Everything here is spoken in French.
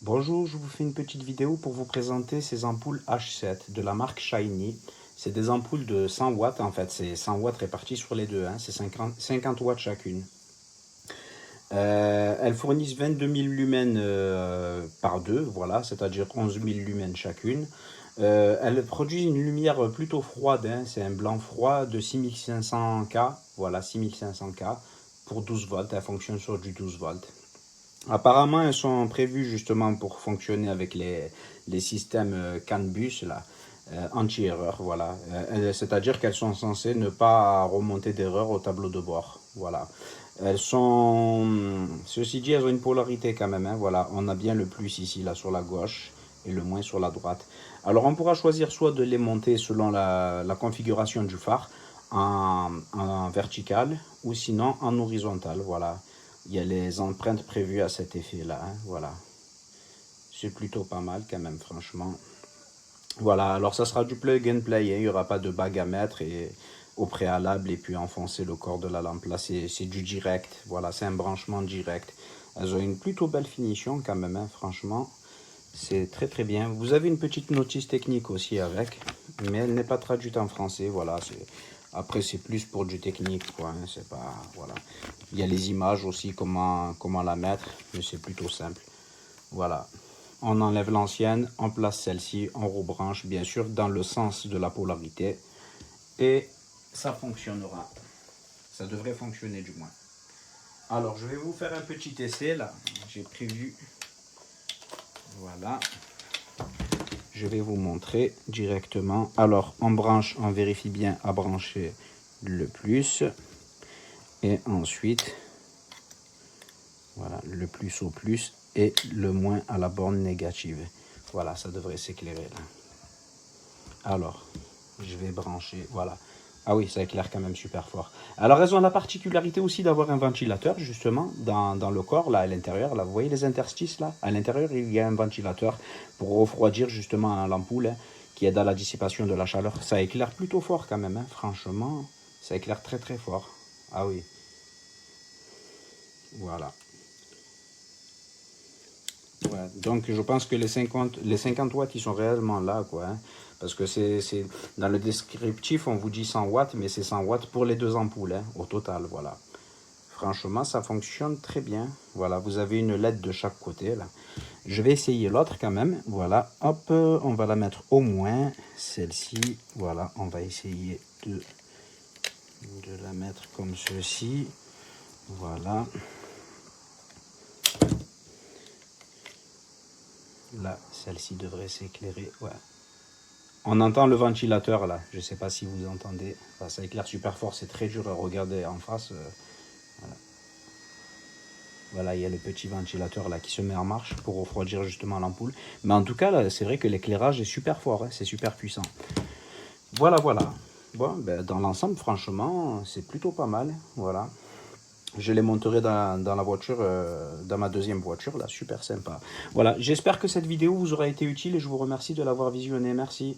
Bonjour, je vous fais une petite vidéo pour vous présenter ces ampoules H7 de la marque Shiny. C'est des ampoules de 100 watts en fait, c'est 100 watts répartis sur les deux, hein. C'est 50 watts chacune. Elles fournissent 22 000 lumens par deux, voilà, c'est-à-dire 11 000 lumens chacune. Elles produisent une lumière plutôt froide, hein. C'est un blanc froid de 6500K, voilà, 6500K pour 12 volts, elle fonctionne sur du 12 volts. Apparemment, elles sont prévues justement pour fonctionner avec les systèmes CAN bus là, anti-erreur, voilà. C'est-à-dire qu'elles sont censées ne pas remonter d'erreur au tableau de bord, voilà. Elles sont, ceci dit, elles ont une polarité quand même, hein, voilà. On a bien le plus ici, là, sur la gauche, et le moins sur la droite. Alors, on pourra choisir soit de les monter selon la configuration du phare, en vertical, ou sinon en horizontal, voilà. Il y a les empreintes prévues à cet effet-là, hein, voilà. C'est plutôt pas mal quand même, franchement. Voilà, alors ça sera du plug and play, hein. Il n'y aura pas de bague à mettre et au préalable et puis enfoncer le corps de la lampe. Là, c'est du direct, voilà, c'est un branchement direct. Elles ont une plutôt belle finition quand même, hein, franchement. C'est très très bien. Vous avez une petite notice technique aussi avec, mais elle n'est pas traduite en français, voilà. Après, c'est plus pour du technique, quoi, hein, c'est pas, voilà. Il y a les images aussi, comment la mettre, mais c'est plutôt simple. Voilà. On enlève l'ancienne, on place celle-ci, on rebranche, bien sûr, dans le sens de la polarité. Et ça fonctionnera. Ça devrait fonctionner du moins. Alors, je vais vous faire un petit essai, là. J'ai prévu. Voilà. Je vais vous montrer directement. Alors, on branche, on vérifie bien à brancher le plus. Et ensuite, voilà, le plus au plus et le moins à la borne négative. Voilà, ça devrait s'éclairer là. Alors, je vais brancher, voilà. Ah oui, ça éclaire quand même super fort. Alors, elles ont la particularité aussi d'avoir un ventilateur, justement, dans le corps, là, à l'intérieur. Là, vous voyez les interstices, là? À l'intérieur, il y a un ventilateur pour refroidir, justement, l'ampoule, hein, qui aide à la dissipation de la chaleur. Ça éclaire plutôt fort, quand même, hein. Franchement, ça éclaire très, très fort. Ah oui. Voilà. Ouais, donc je pense que les 50 watts, ils sont réellement là, quoi, hein, parce que c'est dans le descriptif, on vous dit 100 watts, mais c'est 100 watts pour les deux ampoules, hein, au total, voilà. Franchement, ça fonctionne très bien. Voilà, vous avez une LED de chaque côté, là. Je vais essayer l'autre quand même, voilà. Hop, on va la mettre au moins, celle-ci, voilà. On va essayer de la mettre comme ceci, voilà. Là, celle-ci devrait s'éclairer, ouais. On entend le ventilateur là, je ne sais pas si vous entendez, enfin, ça éclaire super fort, c'est très dur à regarder en face. Voilà. Voilà, il y a le petit ventilateur là qui se met en marche pour refroidir justement l'ampoule. Mais en tout cas, c'est vrai que l'éclairage est super fort, hein, c'est super puissant. Voilà, voilà. Bon, ben, dans l'ensemble, franchement, c'est plutôt pas mal. Voilà. Je les monterai dans la voiture, dans ma deuxième voiture, là, super sympa. Voilà, j'espère que cette vidéo vous aura été utile et je vous remercie de l'avoir visionnée. Merci.